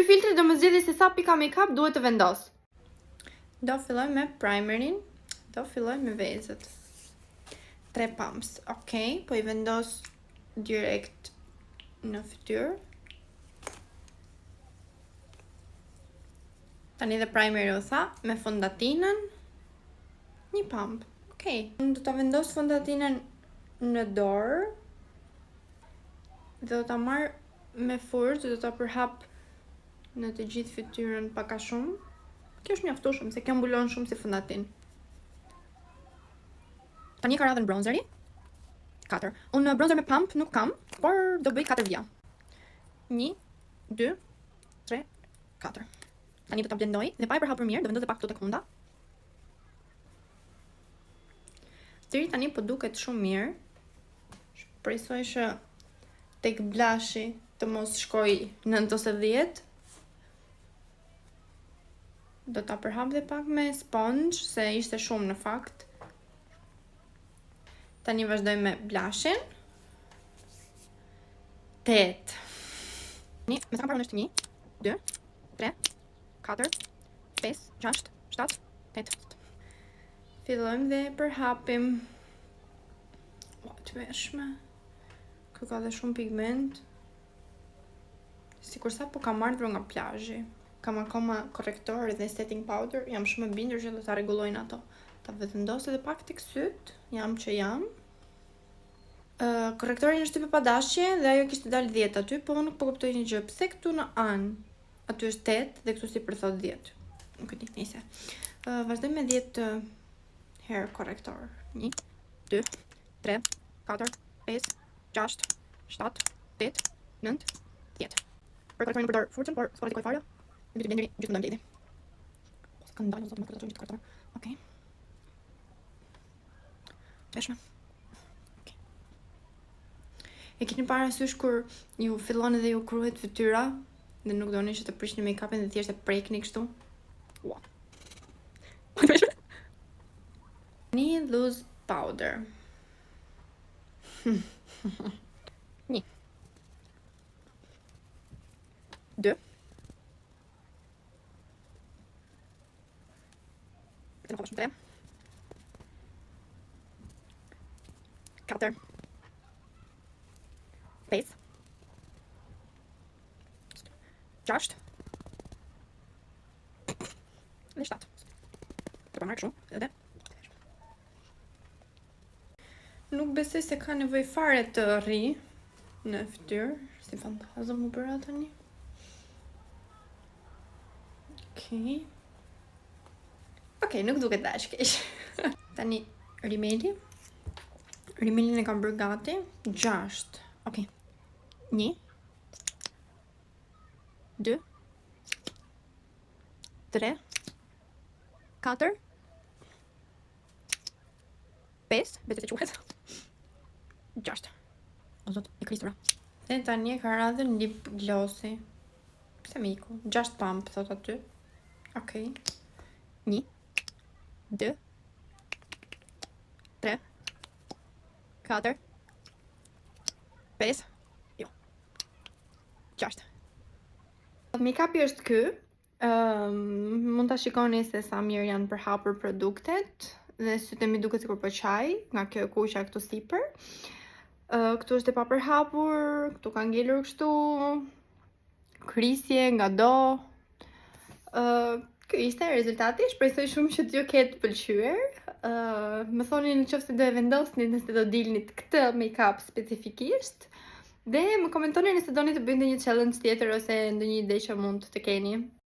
Ky filtri do më zgjidhë se sa pika make-up duhet të vendos. Do filloj me primerin. Do filloj me vezët. 3 pumps. Okej, po i vendos direkt në fytyrë. Tani dhe primeri u tha, me fondatinën, 1 pump. Okej, unë do ta vendos fondatinën në dorë. Dhe do ta marr me forcë, do ta përhap në të gjithë fytyrën pak a shumë. Kjo është mjaftueshëm se kjo mbulon shumë si fondatinë. Tani ka radhën bronzeri. 4. Unë bronzer me pump nuk kam, por do bëj 4 vija. 1, 2, 3, 4. Tani do ta blendoj dhe pa e përhapur mirë, do vendos pak këtu tek funda. Deri tani po duket shumë mirë. Shpresoj që tek blashi të mos shkoj 9 ose 10. Do ta përhap dhe pak me sponge, se ishte shumë në fakt. Tani vazhdoj me blashin. 8. Me sa kam parë është 1, 2, 3, 4, 5, 6, 7, 8. Fillojmë dhe përhapim. Të veshme. Kjo ka dhe shumë pigment. Sikur sa po kam ardhur nga plazhi. Kam akoma korrektor dhe setting powder. Jam shumë e bindur që do ta rregullojnë ato. Ta vendos edhe pak tek syt. Jam që jam. Korrektori është tipe pa dashje dhe ajo kishte dalë 10 aty, po unë nuk po kuptoj një gjë. Pse këtu në anë aty është 8 dhe këtu sipër thot 10. Nuk e di, nice. Vazhdoj me 10 hair korrektor. 1, 2, 3, 4, 5, 6, 7, 8, 9, 10. Për korrektorin përdor forcën, por s'po rrezikoj fare. Në blenderi gjithmonë do ndajdi. S'ka ndalë zotë me korrektorin gjithë korrektor. Okej. Veshme. E keni parasysh kur ju fillon edhe ju kruhet fytyra dhe nuk doni që të prishni make-upin dhe thjesht e prekni kështu? Ua. Një loose powder. 1, 2, 3, 4, 5, 6 dhe 7. Të përmarrë kështu edhe. Nuk besoj se ka nevojë fare të rri në fytyrë, si fantazëm më bëra tani. Okej, nuk duket dash keq. Tani rimeli. Rimelin e kam bërë gati. 6. Okej. 1, 2, 3, 4, 5, betet e quhet. 6. O zot, e kristura. Dhe tani e ka radhën lip glossi. Pse me iku? 6 pump, thot aty. Okej. 1, 2, 3, 4, 5, 6. Make-upi është ky. Mund ta shikoni se sa mirë janë përhapur produktet dhe sytë mi duket sikur po qaj nga kjo e kuqja këtu sipër. Këtu është e pa përhapur, këtu ka ngelur kështu krisje nga do. Ky ishte rezultati. Shpresoj shumë që t'ju ketë pëlqyer. Më thoni nëse do e vendosni, nëse do dilnit këtë make-up specifikisht. Dhe më komentoni nëse doni të bëjmë një challenge tjetër ose ndonjë ide që mund të keni.